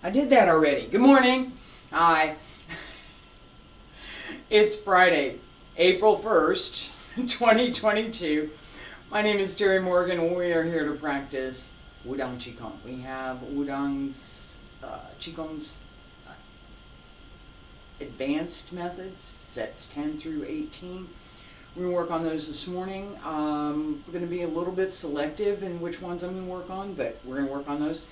I did that already. Good morning. Hi. It's Friday, April 1st, 2022. My name is Terry Morgan, and we are here to practice Wudang Qigong. We have Wudang's Qigong's advanced methods, sets 10 through 18. We're going to work on those this morning. We're going to be a little bit selective in which ones I'm going to work on, but we're going to work on those.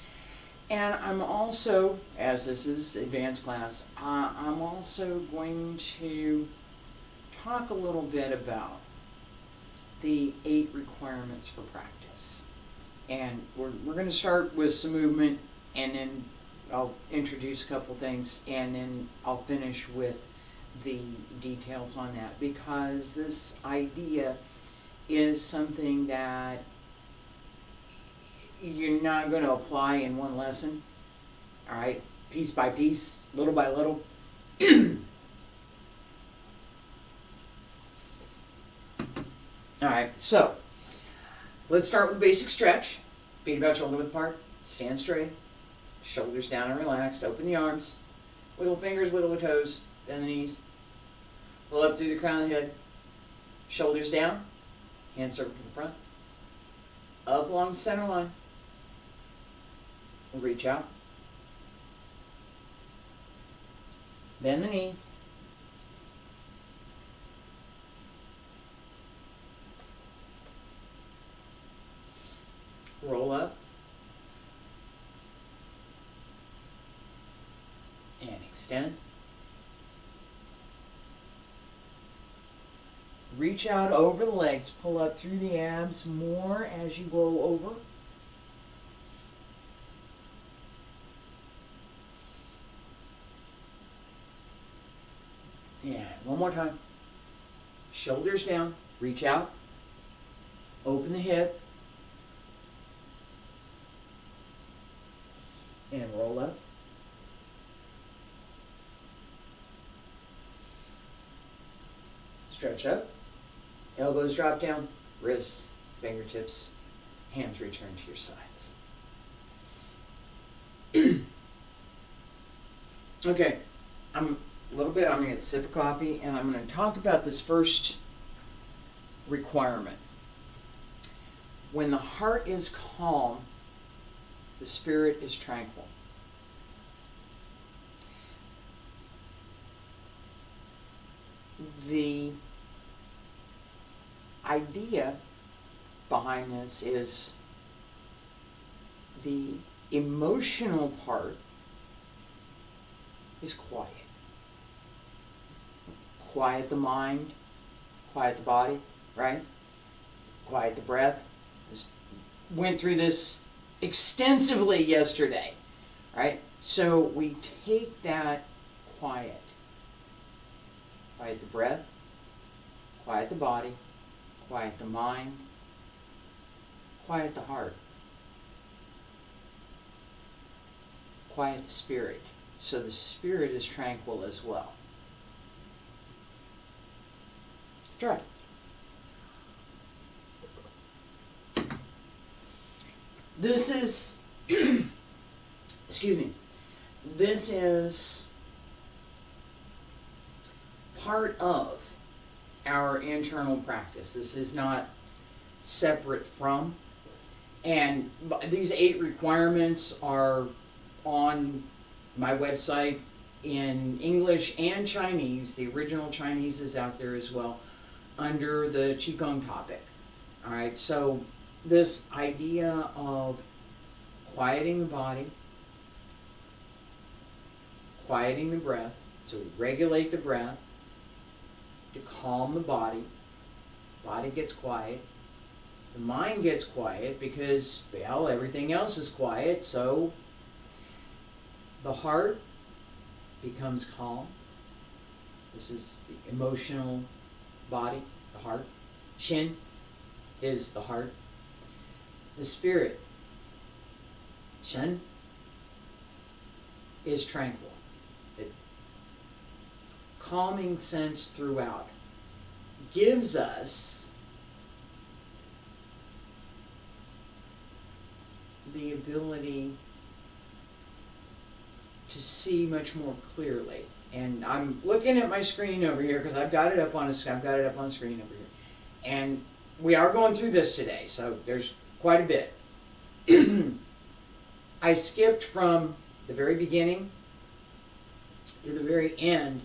And I'm also, as this is advanced class, I'm also going to talk a little bit about the 8 requirements for practice. And we're going to start with some movement, and then I'll introduce a couple things, and then I'll finish with the details on that, because this idea is something that you're not going to apply in one lesson, all right, piece by piece, little by little. All right, so let's start with basic stretch. Feet about shoulder width apart, stand straight, shoulders down and relaxed, open the arms, wiggle fingers, wiggle the toes, bend the knees, pull up through the crown of the head, shoulders down, hands circle to the front, up along the center line. Reach out, bend the knees, roll up, and extend. Reach out over the legs, pull up through the abs more as you go over. And one more time. Shoulders down, reach out, open the hip, and roll up. Stretch up, elbows drop down, wrists, fingertips, hands return to your sides. Okay, I'm going to get a sip of coffee, and I'm going to talk about this first requirement. When the heart is calm, the spirit is tranquil. The idea behind this is the emotional part is quiet. Quiet the mind, quiet the body, right? Quiet the breath. Just went through this extensively yesterday, right? So we take that quiet. Quiet the breath, quiet the body, quiet the mind, quiet the heart, quiet the spirit, so the spirit is tranquil as well. Let's try it. This is, excuse me, this is part of our internal practice. This is not separate from, and these 8 requirements are on my website in English and Chinese. The original Chinese is out there as well under the Qigong topic. All right, so this idea of quieting the body, quieting the breath, so we regulate the breath to calm the body. Body gets quiet. The mind gets quiet because, well, everything else is quiet, so the heart becomes calm. This is the emotional body, the heart. Shin is the heart. The spirit, Shen, is tranquil. Calming sense throughout gives us the ability to see much more clearly. And I'm looking at my screen over here because I've got it up on the screen over here. And we are going through this today, so there's quite a bit. I skipped from the very beginning to the very end,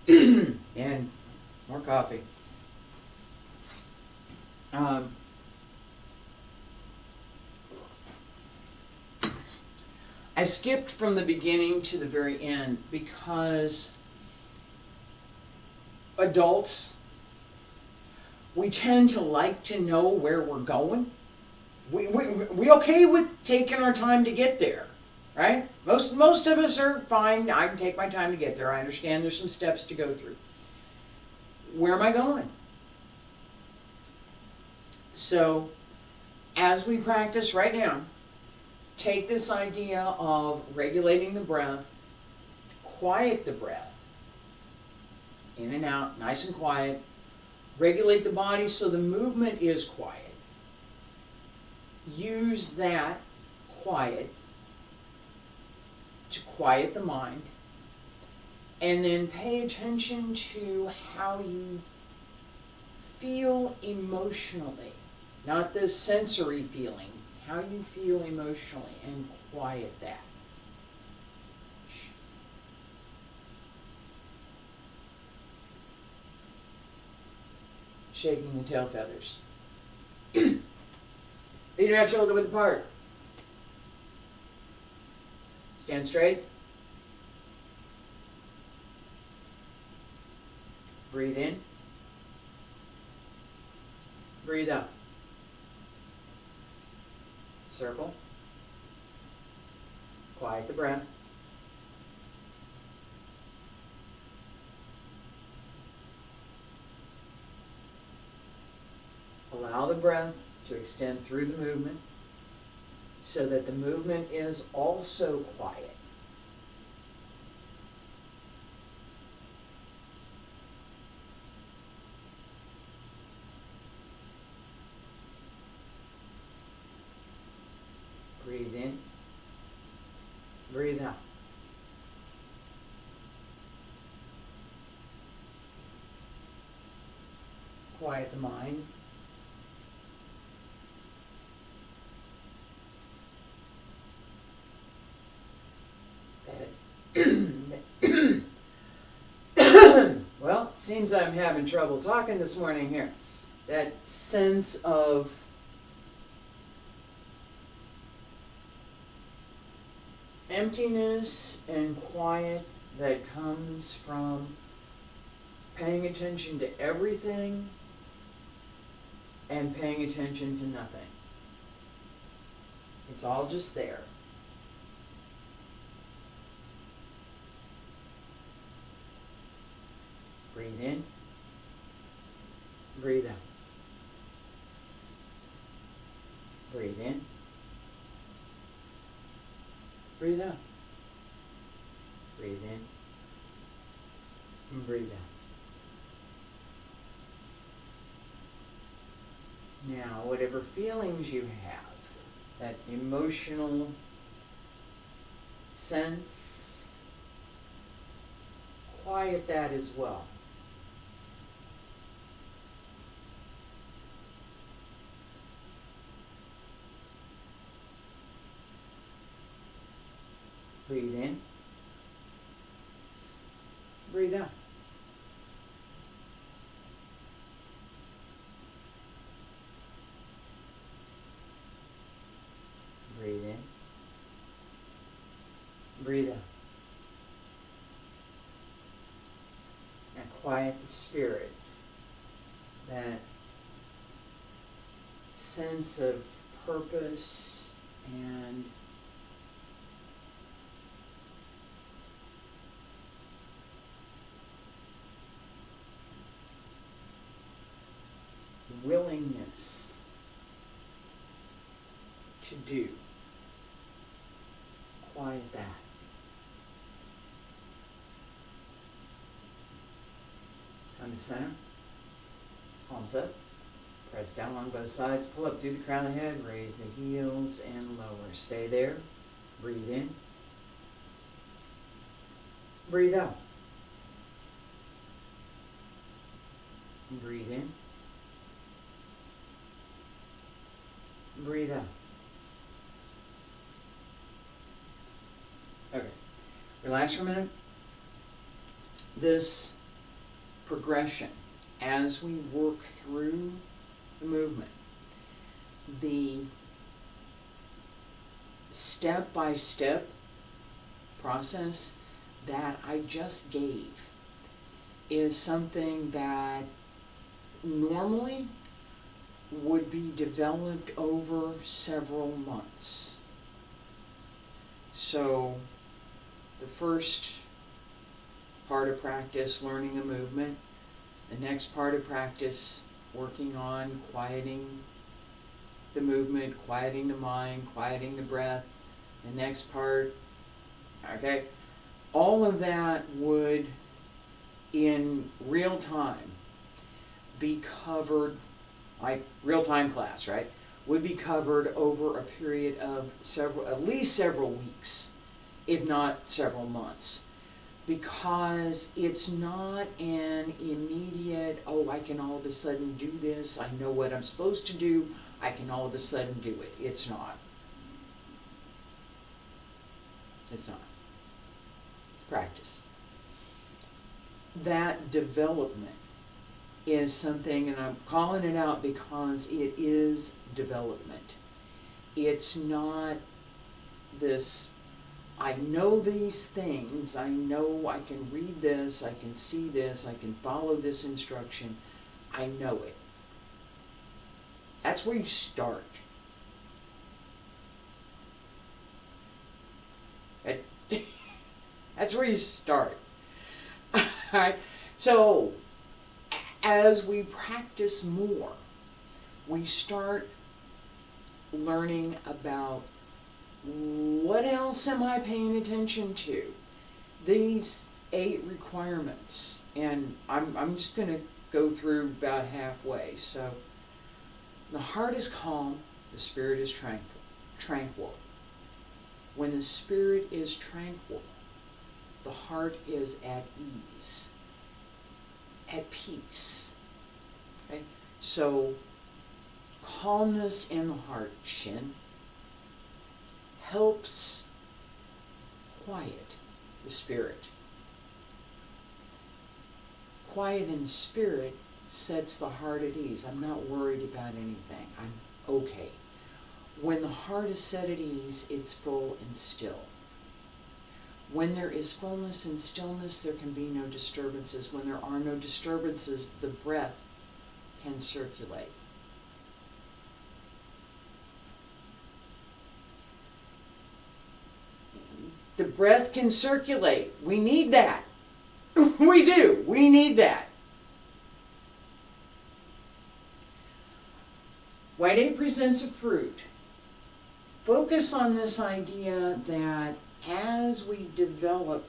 and more coffee. I skipped from the beginning to the very end because adults, we tend to like to know where we're going. We okay with taking our time to get there, right? Most of us are fine. I can take my time to get there. I understand there's some steps to go through. Where am I going? So, as we practice right now, take this idea of regulating the breath, quiet the breath, in and out, nice and quiet. Regulate the body so the movement is quiet. Use that quiet to quiet the mind, and then pay attention to how you feel emotionally, not the sensory feeling, how you feel emotionally, and quiet that. Shh. Shaking the tail feathers. Feet are out shoulder width apart. Stand straight. Breathe in. Breathe out. Circle. Quiet the breath. Allow the breath to extend through the movement so that the movement is also quiet. Breathe in, breathe out. Quiet the mind. Well, it seems I'm having trouble talking this morning here. That sense of emptiness and quiet that comes from paying attention to everything and paying attention to nothing. It's all just there. Breathe in, breathe out. Breathe in, breathe out. Breathe in, and breathe out. Now, whatever feelings you have, that emotional sense, quiet that as well. Breathe in, breathe out. Breathe in, breathe out. And quiet the spirit, that sense of purpose and willingness to do. Quiet that. Come to center. Palms up. Press down along both sides. Pull up through the crown of the head. Raise the heels and lower. Stay there. Breathe in. Breathe out. Breathe in. Breathe out. Okay. Relax for a minute. This progression, as we work through the movement, the step-by-step process that I just gave is something that normally would be developed over several months. So the first part of practice, learning a movement. The next part of practice, working on quieting the movement, quieting the mind, quieting the breath. The next part, okay, all of that would, in real time, be covered, like real-time class, right? Would be covered over a period of at least several weeks, if not several months. Because it's not an immediate, oh, I can all of a sudden do this, I know what I'm supposed to do, I can all of a sudden do it. It's not. It's not. It's practice. That development is something, and I'm calling it out because it is development. It's not this, I know these things, I know I can read this, I can see this, I can follow this instruction, I know it. That's where you start. That's where you start. Alright? So, as we practice more, we start learning about what else am I paying attention to? These 8 requirements, and I'm just going to go through about halfway. So, the heart is calm, the spirit is tranquil. When the spirit is tranquil, the heart is at ease, at peace. Okay? So, calmness in the heart, Shin, helps quiet the spirit. Quiet in the spirit sets the heart at ease. I'm not worried about anything. I'm okay. When the heart is set at ease, it's full and still. When there is fullness and stillness, there can be no disturbances. When there are no disturbances, the breath can circulate. The breath can circulate. We need that. We do. We need that. White ape presents a fruit. Focus on this idea that as we develop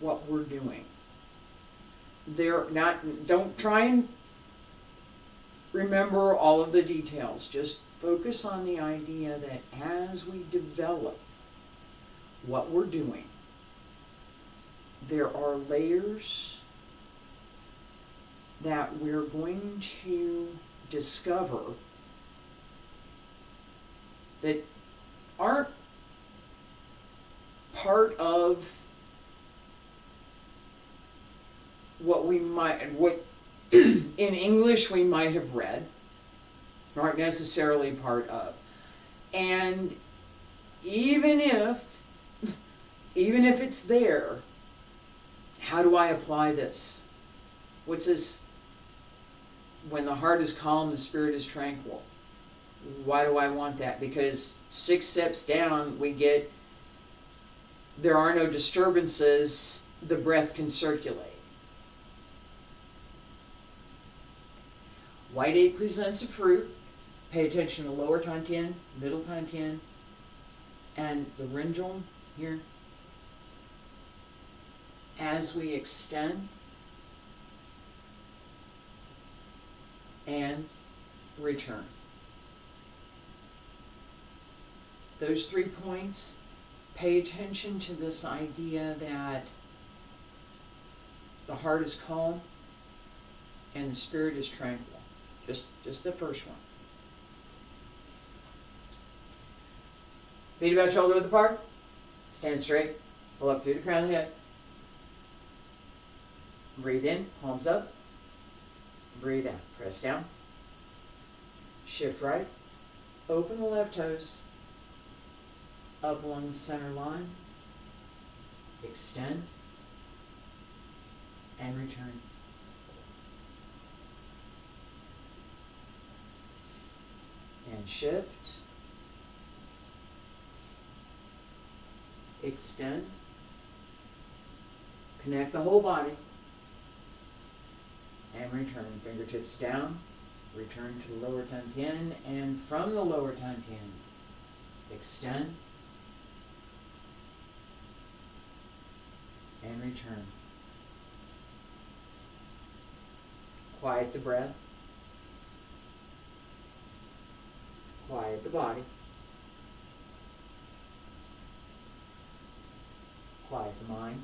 what we're doing, don't try and remember all of the details. Just focus on the idea that as we develop what we're doing, there are layers that we're going to discover that aren't part of what in English we might have read, aren't necessarily part of. And even if it's there, how do I apply this? What's this? When the heart is calm, the spirit is tranquil. Why do I want that? Because 6 steps down, we get, there are no disturbances, the breath can circulate. White ape presents a fruit. Pay attention to lower Tantian, middle Tantian, and the Rinjong here. As we extend and return. Those 3 points, pay attention to this idea that the heart is calm, and the spirit is tranquil. Just the first one. Feet about shoulder width apart. Stand straight. Pull up through the crown of the head. Breathe in, palms up. Breathe out. Press down. Shift right. Open the left toes. Up along the center line. Extend. And return. And shift. Extend. Connect the whole body. And return. Fingertips down. Return to the lower Tantian. And from the lower Tantian, extend. And return. Quiet the breath. Quiet the body. Quiet the mind.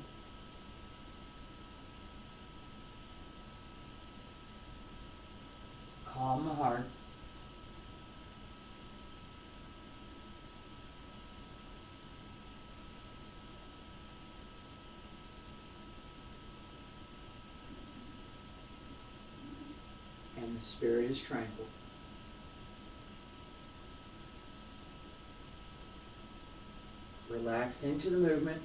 Calm the heart. And the spirit is tranquil. Relax into the movement.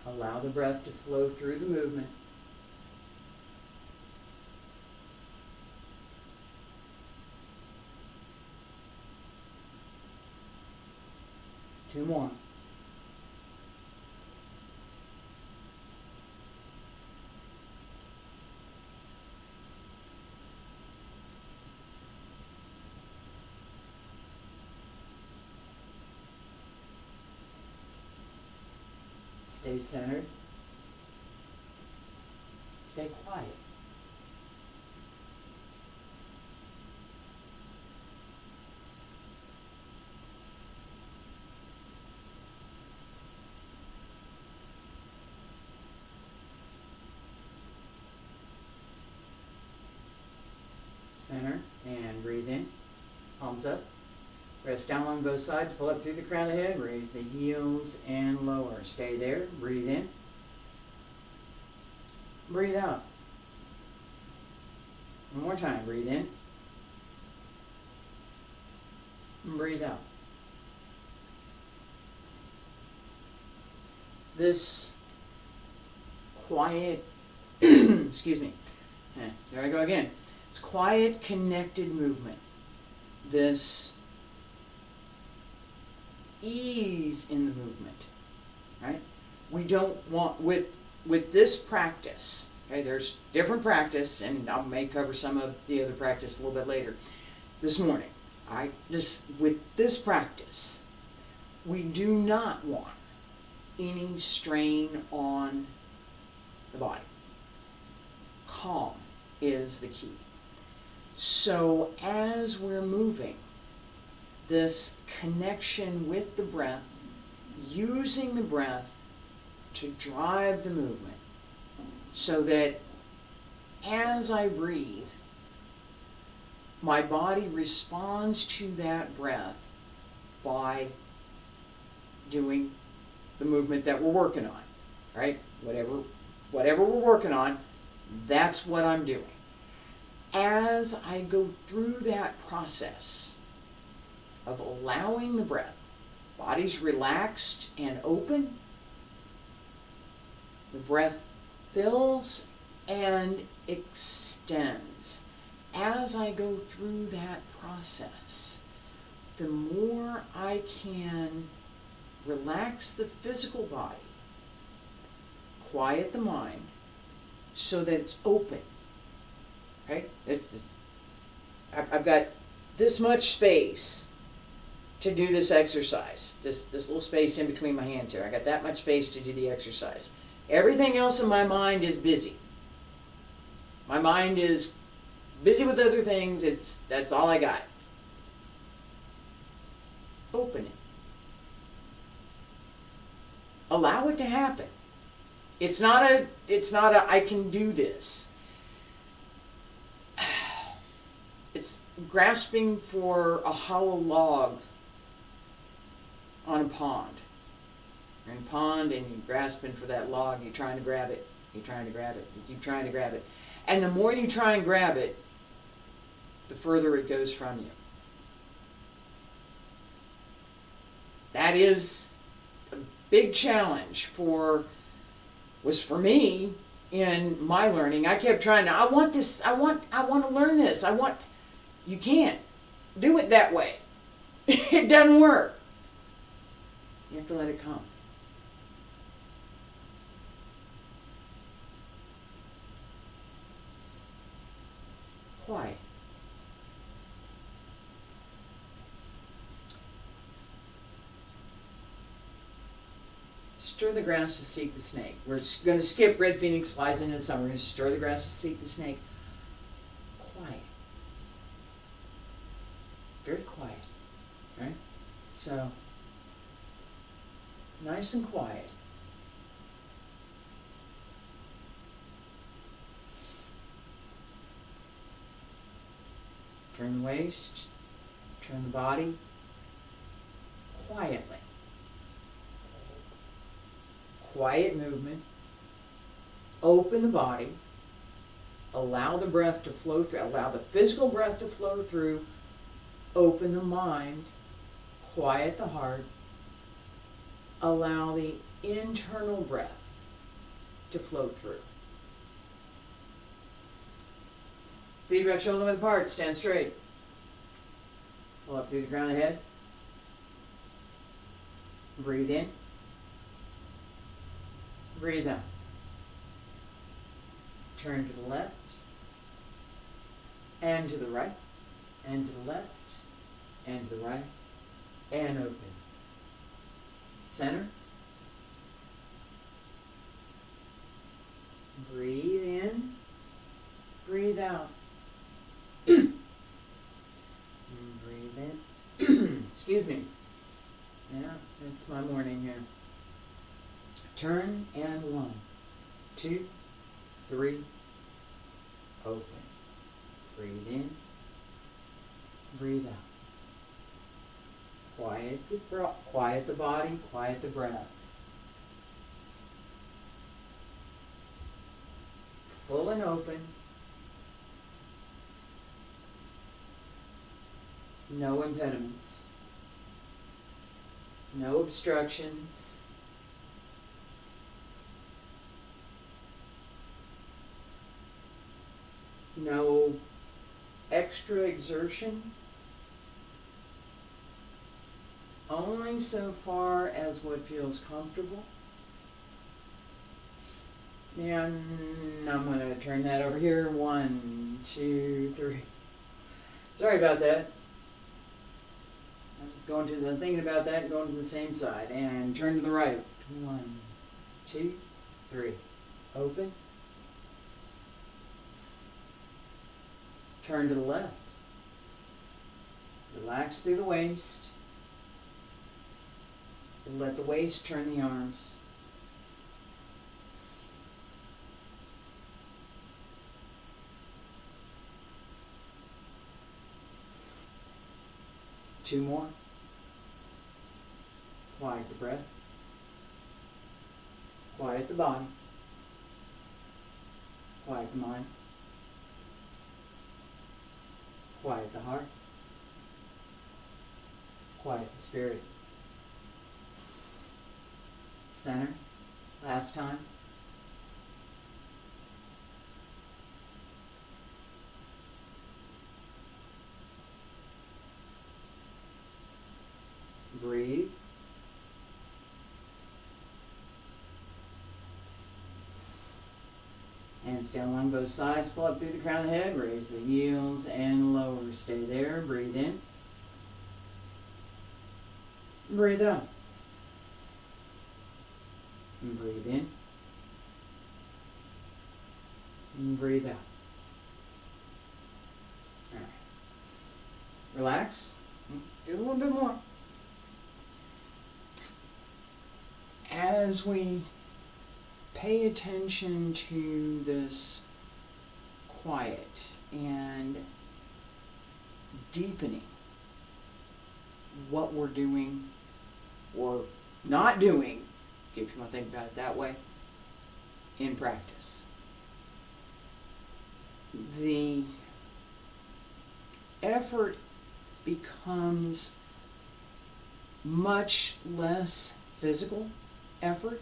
Allow the breath to flow through the movement. Two more. Stay centered. Stay quiet. Center and breathe in. Palms up. Press down on both sides, pull up through the crown of the head, raise the heels and lower. Stay there, breathe in. Breathe out. One more time, breathe in. And breathe out. This quiet, excuse me, there I go again. It's quiet, connected movement. This ease in the movement, right? We don't want, with this practice, okay, there's different practice, and I may cover some of the other practice a little bit later this morning. All right, with this practice, we do not want any strain on the body. Calm is the key. So as we're moving, this connection with the breath, using the breath to drive the movement, so that as I breathe, my body responds to that breath by doing the movement that we're working on, right? Whatever we're working on, that's what I'm doing. As I go through that process of allowing the breath, body's relaxed and open, the breath fills and extends. As I go through that process, the more I can relax the physical body, quiet the mind, so that it's open. Okay? I've got this much space to do this exercise. This little space in between my hands here. I got that much space to do the exercise. Everything else in my mind is busy. My mind is busy with other things. That's all I got. Open it. Allow it to happen. It's not a I can do this. It's grasping for a hollow log on a pond. You're in a pond and you're grasping for that log, you're trying to grab it, you're trying to grab it, you keep trying to grab it. And the more you try and grab it, the further it goes from you. That is a big challenge was for me in my learning. I kept trying to, I want this, I want to learn this, you can't do it that way. It doesn't work. You have to let it come. Quiet. Stir the grass to seek the snake. We're going to skip red phoenix flies into the sun. We're going to stir the grass to seek the snake. Quiet. Very quiet. Right? So, nice and quiet. Turn the waist. Turn the body. Quietly. Quiet movement. Open the body. Allow the breath to flow through. Allow the physical breath to flow through. Open the mind. Quiet the heart. Allow the internal breath to flow through. Feet back, shoulder width apart. Stand straight. Pull up through the crown of the head. Breathe in. Breathe out. Turn to the left, and to the right, and to the left, and to the right, and open. Center. Breathe in, breathe out. Breathe in. Excuse me. Yeah, it's my morning here. Turn and 1, 2, 3, open. Breathe in, breathe out. Quiet the body, quiet the breath. Full and open. No impediments. No obstructions. No extra exertion, only so far as what feels comfortable. And I'm going to turn that over here. 1, 2, 3. Sorry about that. I was going to the thinking about that and going to the same side. And turn to the right. 1, 2, 3. Open. Turn to the left. Relax through the waist. Let the waist turn the arms. Two more. Quiet the breath. Quiet the body. Quiet the mind. Quiet the heart. Quiet the spirit. Center. Last time. Breathe. Hands down along both sides. Pull up through the crown of the head. Raise the heels and lower. Stay there. Breathe in. Breathe out. And breathe in. And breathe out. Relax. Do a little bit more. As we pay attention to this quiet and deepening what we're doing or not doing, if you want to think about it that way, in practice, the effort becomes much less physical effort.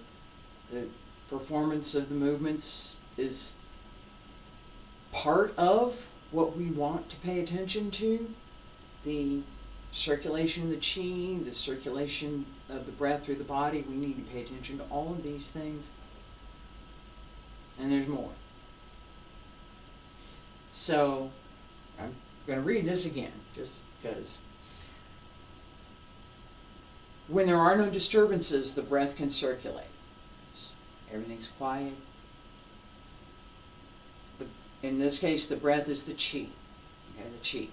The performance of the movements is part of what we want to pay attention to. The circulation of the chi, the circulation of the breath through the body, we need to pay attention to all of these things. And there's more. So, I'm going to read this again, just because. When there are no disturbances, the breath can circulate. Everything's quiet. In this case, the breath is the chi. Okay, the chi.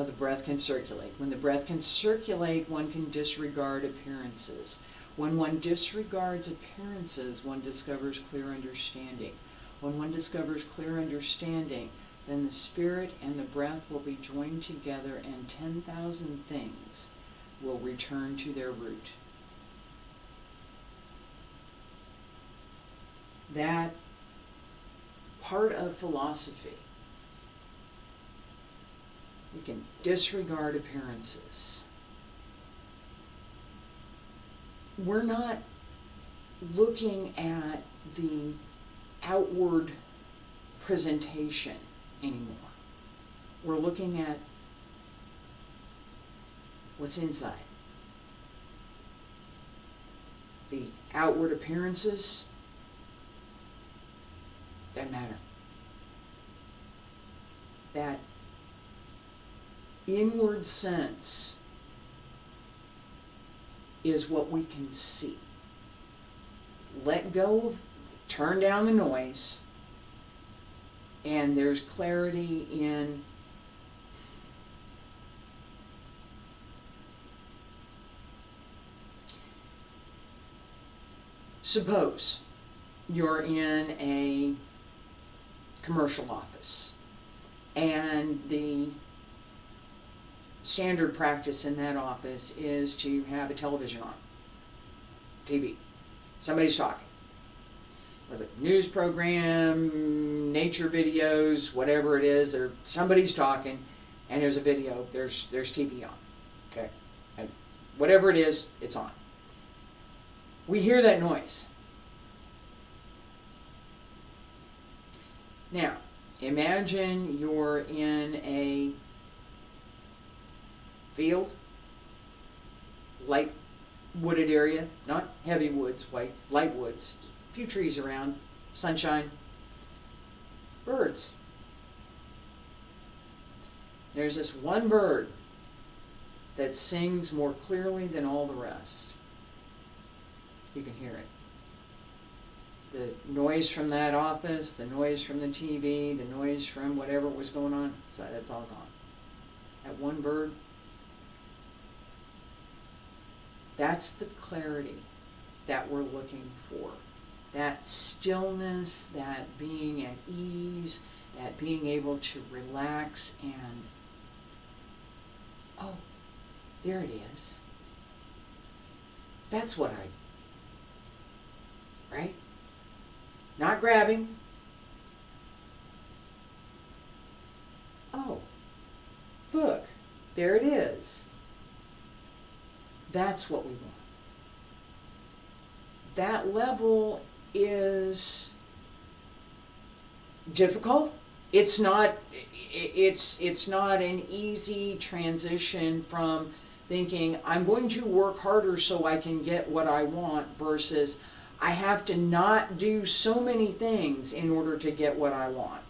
The breath can circulate. When the breath can circulate, one can disregard appearances. When one disregards appearances, one discovers clear understanding. When one discovers clear understanding, then the spirit and the breath will be joined together, and 10,000 things will return to their root. That part of philosophy, we can disregard appearances. We're not looking at the outward presentation anymore. We're looking at what's inside. The outward appearances doesn't matter. That inward sense is what we can see. Let go of, turn down the noise, and there's clarity in suppose you're in a commercial office and the standard practice in that office is to have a television on, TV. Somebody's talking. Whether news program, nature videos, whatever it is, or somebody's talking and there's a video, there's TV on. Okay? And whatever it is, it's on. We hear that noise. Now, imagine you're in a field, light wooded area, not heavy woods, light woods, a few trees around, sunshine, birds. There's this one bird that sings more clearly than all the rest. You can hear it. The noise from that office, the noise from the TV, the noise from whatever was going on, that's all gone. That one bird, that's the clarity that we're looking for. That stillness, that being at ease, that being able to relax and, oh, there it is. That's what right? Not grabbing. Oh, look, there it is. That's what we want. That level is difficult. It's not an easy transition from thinking I'm going to work harder so I can get what I want versus I have to not do so many things in order to get what I want.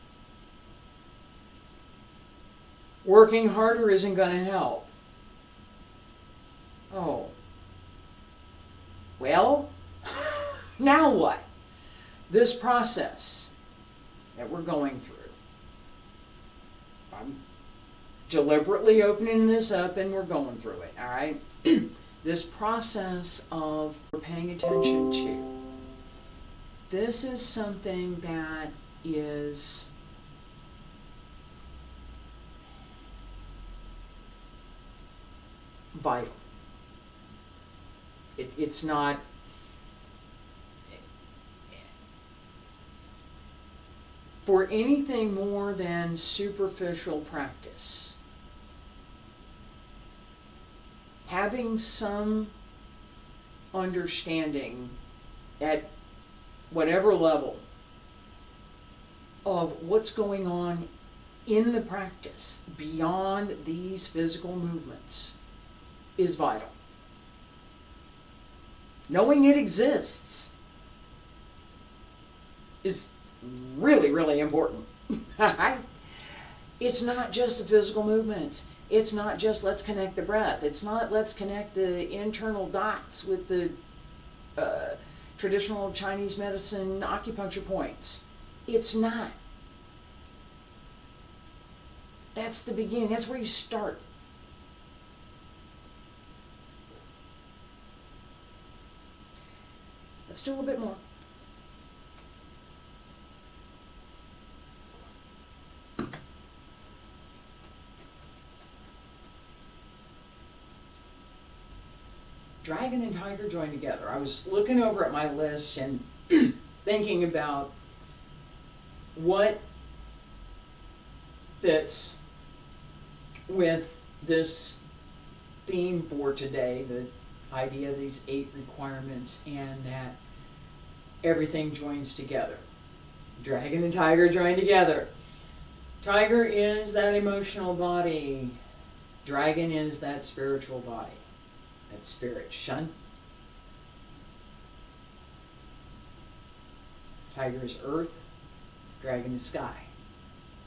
Working harder isn't going to help. Oh. Well, now what? This process that we're going through, I'm deliberately opening this up and we're going through it, all right? This process of paying attention to. This is something that is vital. It's not, for anything more than superficial practice, having some understanding at whatever level of what's going on in the practice beyond these physical movements is vital. Knowing it exists is really, really important. It's not just the physical movements. It's not just let's connect the breath. It's not let's connect the internal dots with the traditional Chinese medicine acupuncture points. It's not. That's the beginning. That's where you start. Let's do a little bit more. Dragon and tiger join together. I was looking over at my list and thinking about what fits with this theme for today, the idea of these 8 requirements and that everything joins together. Dragon and tiger join together. Tiger is that emotional body. Dragon is that spiritual body. That spirit. Shun. Tiger is earth. Dragon is sky.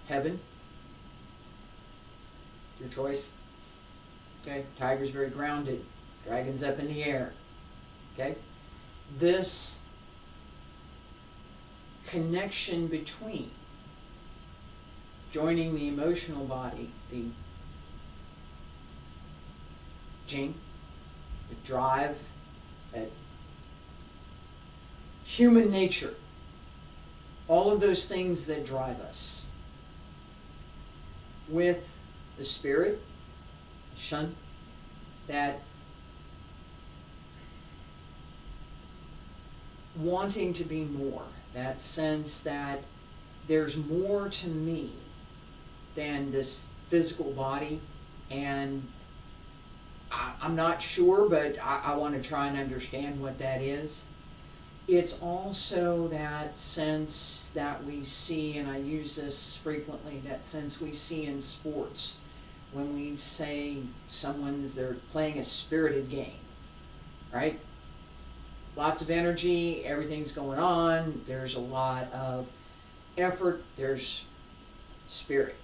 Heaven. Your choice. Okay. Tiger's very grounded. Dragon's up in the air. Okay. This connection between joining the emotional body, the Jing, the drive, that human nature, all of those things that drive us, with the spirit, Shun, that wanting to be more, that sense that there's more to me than this physical body, and I'm not sure, but I want to try and understand what that is. It's also that sense that we see, and I use this frequently, that sense we see in sports when we say they're playing a spirited game, right? Lots of energy, everything's going on, there's a lot of effort, there's spirit.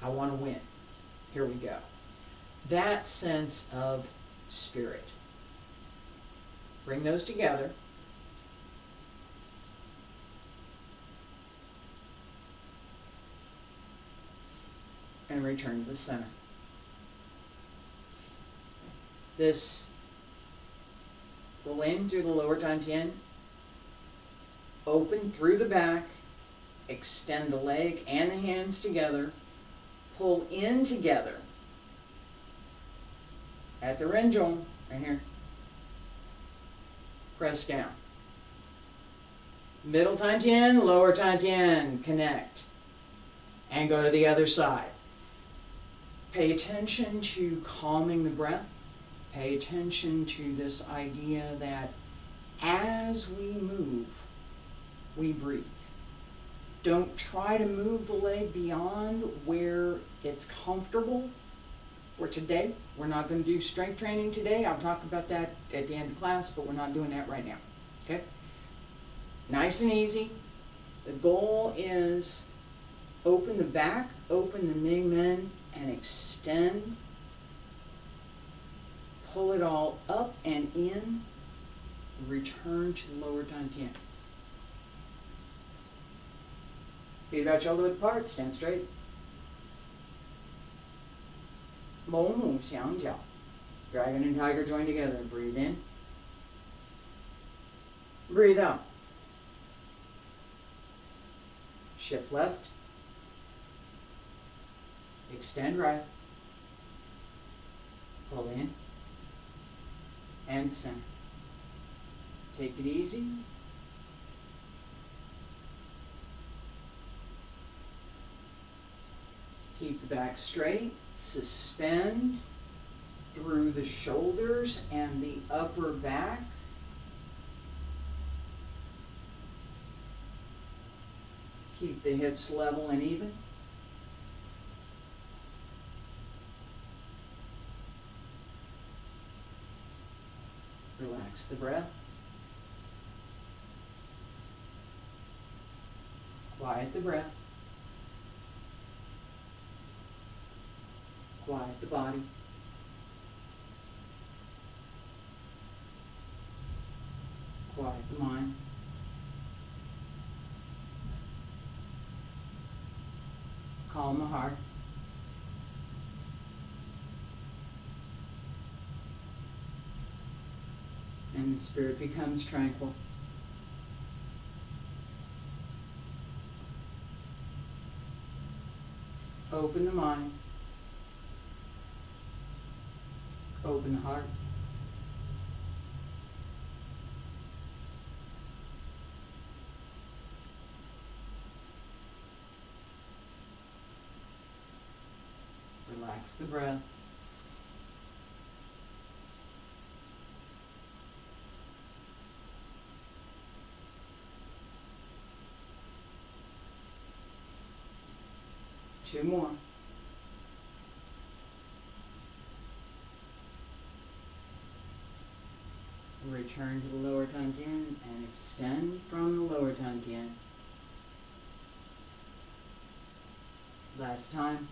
I want to win. Here we go. That sense of spirit. Bring those together. And return to the center. This pull in through the lower dantian, open through the back, extend the leg and the hands together, pull in together at the renjong, right here. Press down. Middle dantian, lower dantian, connect. And go to the other side. Pay attention to calming the breath. Pay attention to this idea that as we move, we breathe. Don't try to move the leg beyond where it's comfortable. For today, we're not going to do strength training today. I'll talk about that at the end of class, but we're not doing that right now. Okay? Nice and easy. The goal is open the back, open the Ming Men, and extend. Pull it all up and in. Return to the lower dantian. Feet about shoulder width apart. Stand straight. Mo mu xiang jiao. Dragon and tiger join together. Breathe in. Breathe out. Shift left. Extend right. Pull in. And center. Take it easy. Keep the back straight. Suspend through the shoulders and the upper back. Keep the hips level and even. Relax the breath. Quiet the breath. Quiet the body. Quiet the mind. Calm the heart. And the spirit becomes tranquil. Open the mind. Open the heart. Relax the breath. Two more. Return to the lower Tantian and extend from the lower Tantian. Last time.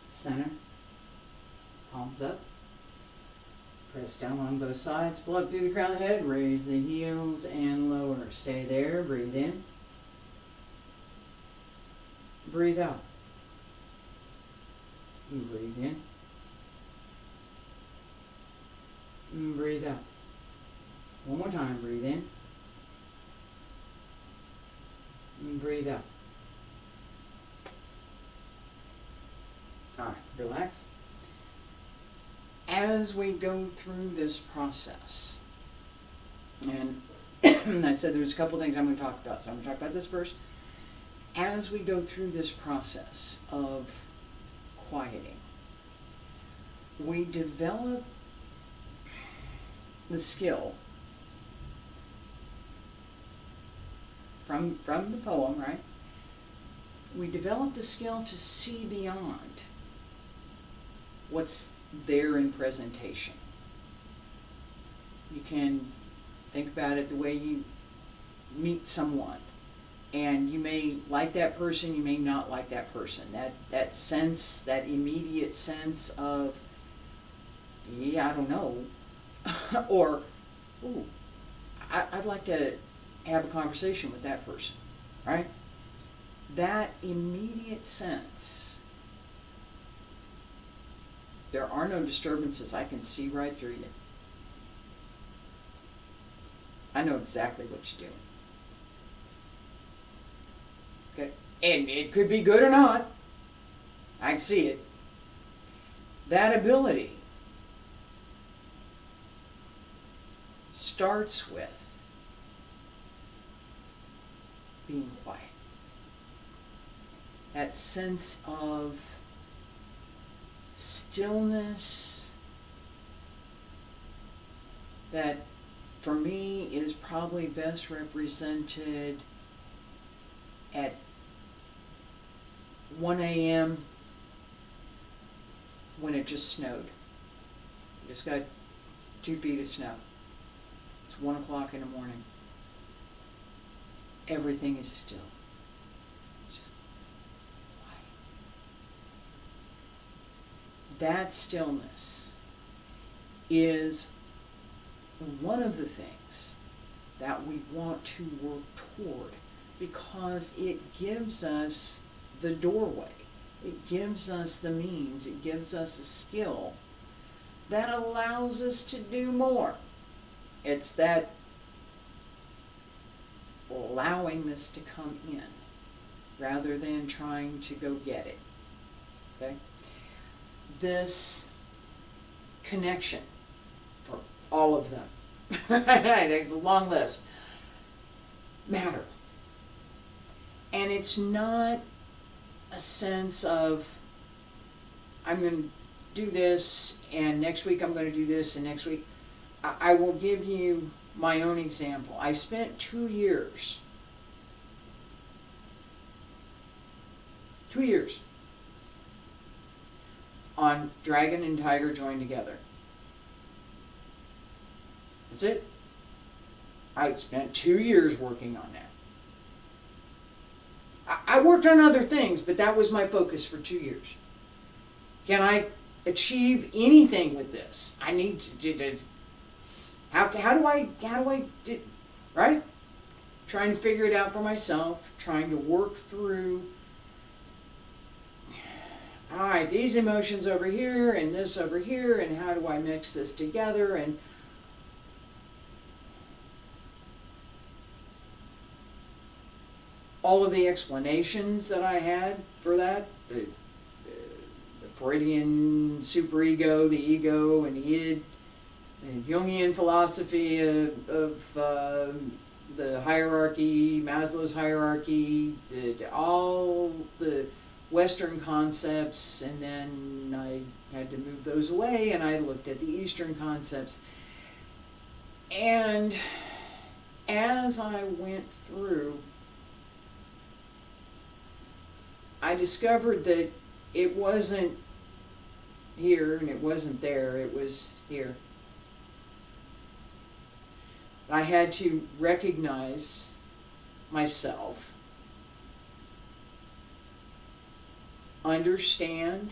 Center. Palms up. Press down on both sides. Plug through the crown of the head. Raise the heels and lower. Stay there. Breathe in. Breathe out. Breathe in. Breathe out. One more time. Breathe in. Breathe out. All right. Relax. As we go through this process, and I said there's a couple things I'm going to talk about, so I'm going to talk about this first. As we go through this process of quieting, we develop the skill from the poem, right? We develop the skill to see beyond what's there in presentation. You can think about it the way you meet someone, and you may like that person, you may not like that person. That sense, that immediate sense of, yeah, I don't know, or, ooh, I'd like to have a conversation with that person, right? That immediate sense. There are no disturbances. I can see right through you. I know exactly what you're doing. Okay? And it could be good or not. I can see it. That ability starts with being quiet. That sense of stillness that for me is probably best represented at 1 a.m. when it just snowed. You just got 2 feet of snow. It's 1 o'clock in the morning. Everything is still. It's just quiet. That stillness is one of the things that we want to work toward, because it gives us the doorway, it gives us the means, it gives us a skill that allows us to do more. It's that allowing this to come in rather than trying to go get it. Okay? This connection for all of them, a long list, matter. And it's not a sense of, I'm going to do this, and next week I'm going to do this, and next week. I will give you my own example. I spent 2 years, 2 years on dragon and tiger joined together. That's it. I spent 2 years working on that. I worked on other things, but that was my focus for 2 years. Can I achieve anything with this? I need to how do I do, right? Trying to figure it out for myself, trying to work through, all right, these emotions over here and this over here, and how do I mix this together? And all of the explanations that I had for that, the Freudian superego, the ego, and the id, and Jungian philosophy of the hierarchy, Maslow's hierarchy, all the Western concepts, and then I had to move those away, and I looked at the Eastern concepts. And as I went through, I discovered that it wasn't here and it wasn't there, it was here. I had to recognize myself, understand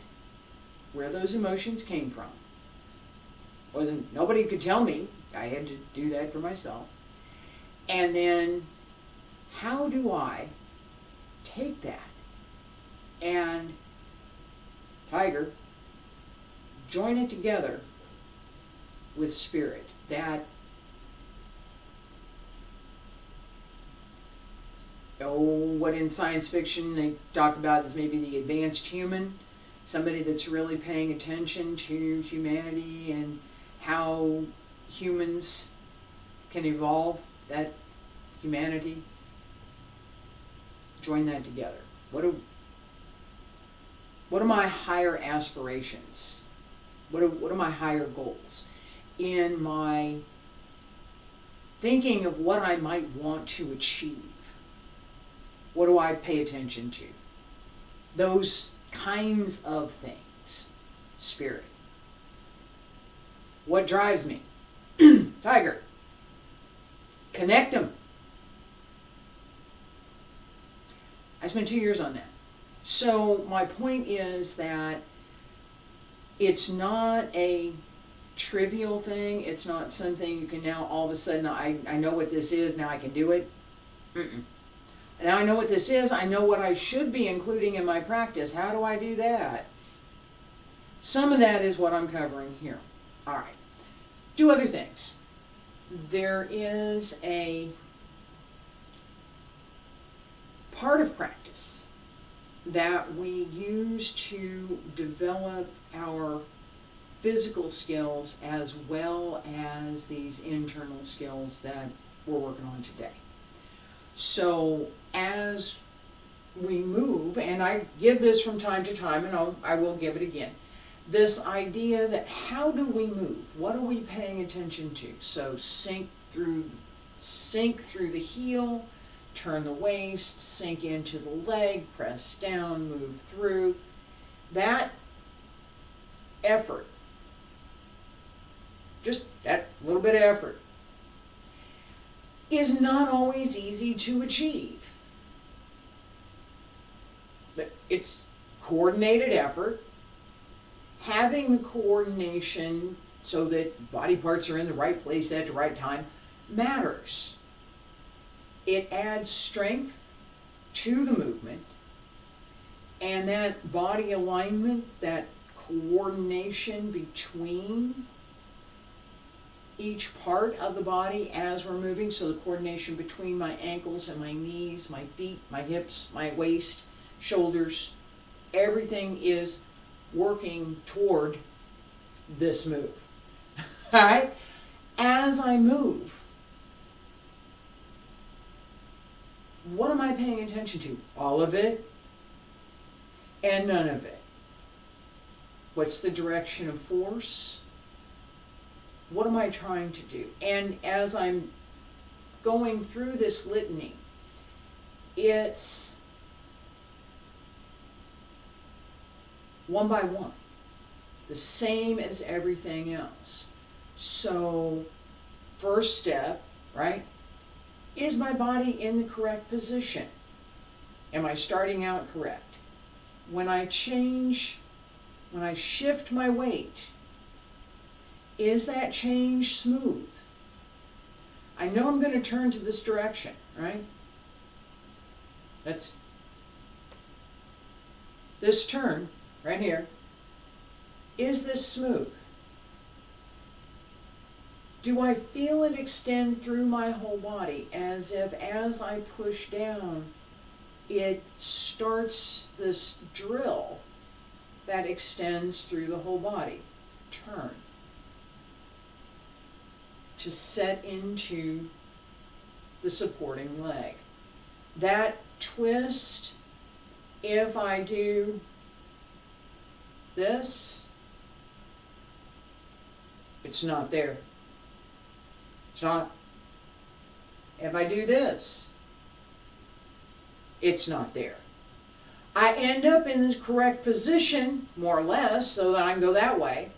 where those emotions came from. Nobody could tell me. I had to do that for myself. And then, how do I take that and, tiger, join it together with spirit? That, what in science fiction they talk about is maybe the advanced human, somebody that's really paying attention to humanity and how humans can evolve that humanity. Join that together. What are my higher aspirations? What are my higher goals? In my thinking of what I might want to achieve, what do I pay attention to? Those kinds of things. Spirit. What drives me? Tiger. Connect them. I spent 2 years on that. So my point is that it's not a trivial thing. It's not something you can now all of a sudden, I know what this is, now I can do it. Now I know what this is, I know what I should be including in my practice. How do I do that? Some of that is what I'm covering here. All right. Do other things. There is a part of practice that we use to develop our physical skills as well as these internal skills that we're working on today. So as we move, and I give this from time to time, and I will give it again, this idea that how do we move? What are we paying attention to? So sink through the heel, turn the waist, sink into the leg, press down, move through. That effort, just that little bit of effort, is not always easy to achieve. It's coordinated effort. Having the coordination so that body parts are in the right place at the right time matters. It adds strength to the movement, and that body alignment, that coordination between each part of the body as we're moving, so the coordination between my ankles and my knees, my feet, my hips, my waist, shoulders, everything is working toward this move. Alright? As I move, what am I paying attention to? All of it and none of it. What's the direction of force? What am I trying to do? And as I'm going through this litany, it's one by one, the same as everything else. So, first step, right? Is my body in the correct position? Am I starting out correct? When I shift my weight, is that change smooth? I know I'm going to turn to this direction, right? That's this turn right here. Is this smooth? Do I feel it extend through my whole body as if as I push down, it starts this drill that extends through the whole body? Turn. To set into the supporting leg. That twist, if I do this, it's not there. It's not. If I do this, it's not there. I end up in the correct position, more or less, so that I can go that way.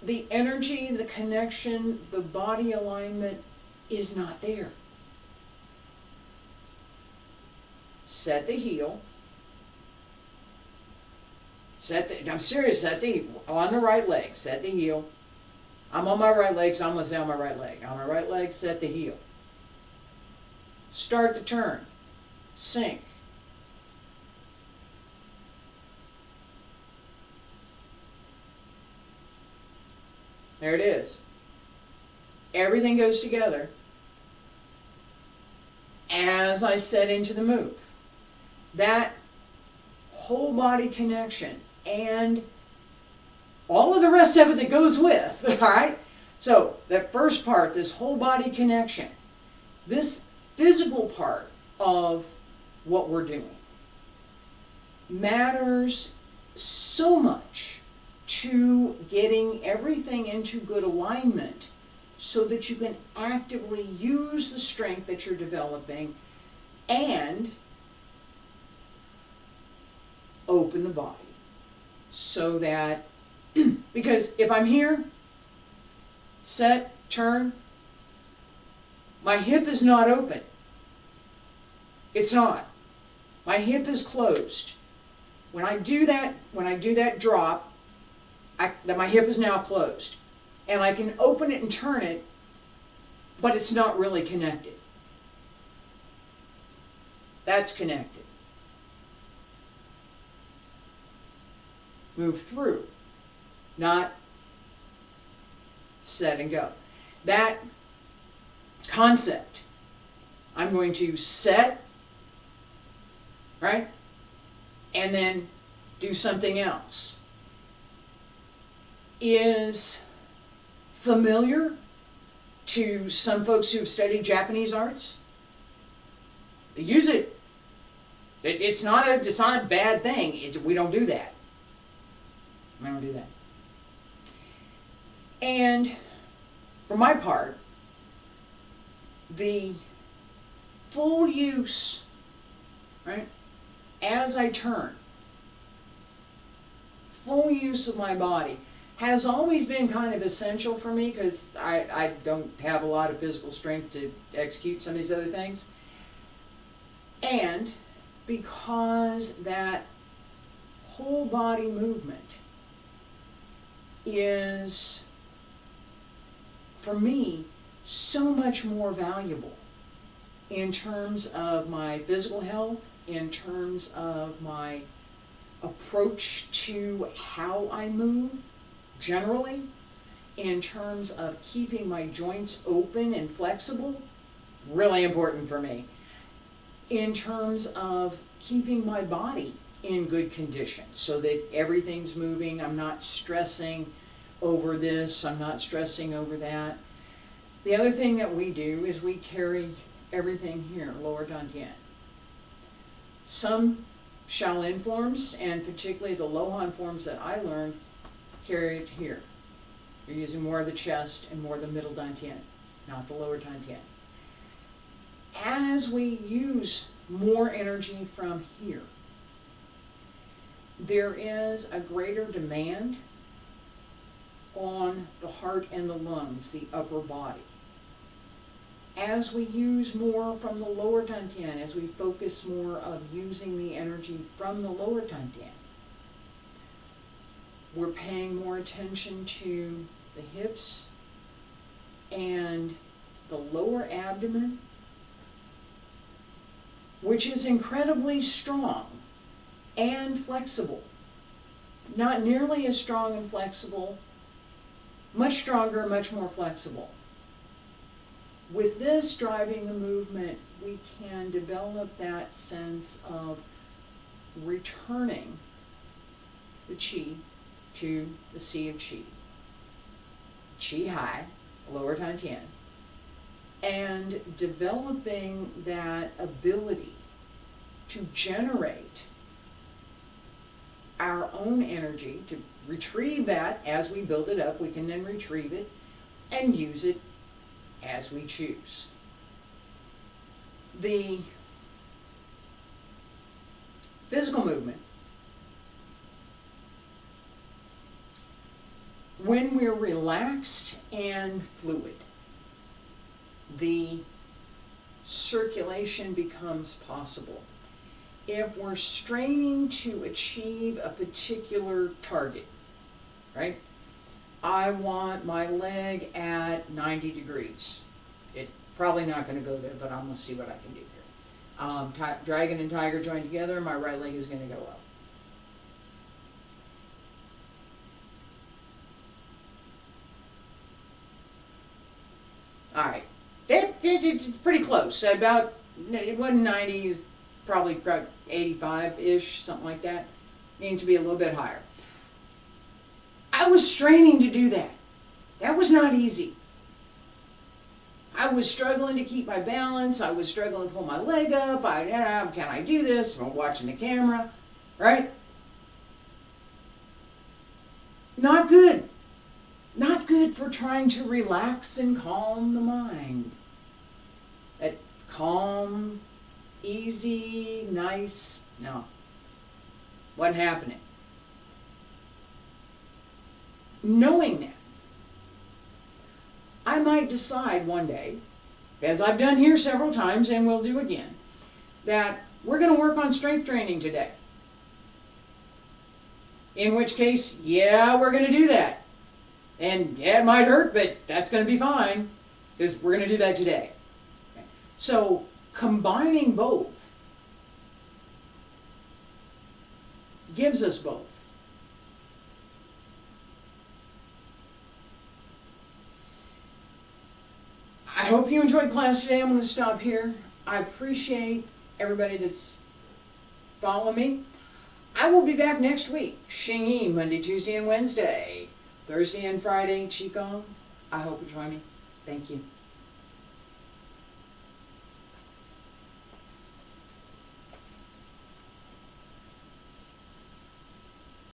The energy, the connection, the body alignment is not there. Set the heel. I'm serious, on the right leg, set the heel. I'm on my right leg, so I'm going to say on my right leg. On my right leg, set the heel. Start the turn. Sink. There it is. Everything goes together as I set into the move. That whole body connection and all of the rest of it that goes with, all right? So that first part, this whole body connection, this physical part of what we're doing matters so much to getting everything into good alignment so that you can actively use the strength that you're developing and open the body so that, because if I'm here, set, turn, my hip is not open. It's not. My hip is closed. When I do that drop, my hip is now closed. And I can open it and turn it, but it's not really connected. That's connected. Move through, not set and go. That concept, I'm going to set, right? And then do something else, is familiar to some folks who have studied Japanese arts. They use it. It's not a bad thing. We don't do that. We don't do that. And for my part, the full use, right, as I turn, full use of my body has always been kind of essential for me because I don't have a lot of physical strength to execute some of these other things. And because that whole body movement is, for me, so much more valuable in terms of my physical health, in terms of my approach to how I move generally, in terms of keeping my joints open and flexible, really important for me, in terms of keeping my body in good condition so that everything's moving. I'm not stressing over this, I'm not stressing over that. The other thing that we do is we carry everything here, lower dantian. Some Shaolin forms, and particularly the Lohan forms that I learned, carry it here. You're using more of the chest and more of the middle dantian, not the lower dantian. As we use more energy from here, there is a greater demand on the heart and the lungs, the upper body. As we use more from the lower dantian, as we focus more of using the energy from the lower dantian, we're paying more attention to the hips and the lower abdomen, which is incredibly strong and flexible. Not nearly as strong and flexible, much stronger, much more flexible. With this driving the movement, we can develop that sense of returning the Qi to the Sea of Qi. Qi high, lower dantian, and developing that ability to generate our own energy, to retrieve that as we build it up. We can then retrieve it and use it as we choose. The physical movement, when we're relaxed and fluid, the circulation becomes possible. If we're straining to achieve a particular target, right? I want my leg at 90 degrees. It's probably not going to go there, but I'm going to see what I can do here. Dragon and tiger joined together, my right leg is going to go up. All right, it's pretty close. About, it wasn't 90, probably 85-ish, something like that. Needs to be a little bit higher. I was straining to do that. That was not easy. I was struggling to keep my balance. I was struggling to pull my leg up. Can I do this? I'm watching the camera, right? Not good. Not good for trying to relax and calm the mind. That calm, easy, nice, no. Wasn't happening. Knowing that, I might decide one day, as I've done here several times and will do again, that we're going to work on strength training today. In which case, yeah, we're going to do that. And yeah, it might hurt, but that's going to be fine, because we're going to do that today. So, combining both gives us both. I hope you enjoyed class today. I'm going to stop here. I appreciate everybody that's following me. I will be back next week. Xing Yi, Monday, Tuesday, and Wednesday. Thursday and Friday, Qigong. I hope you join me. Thank you.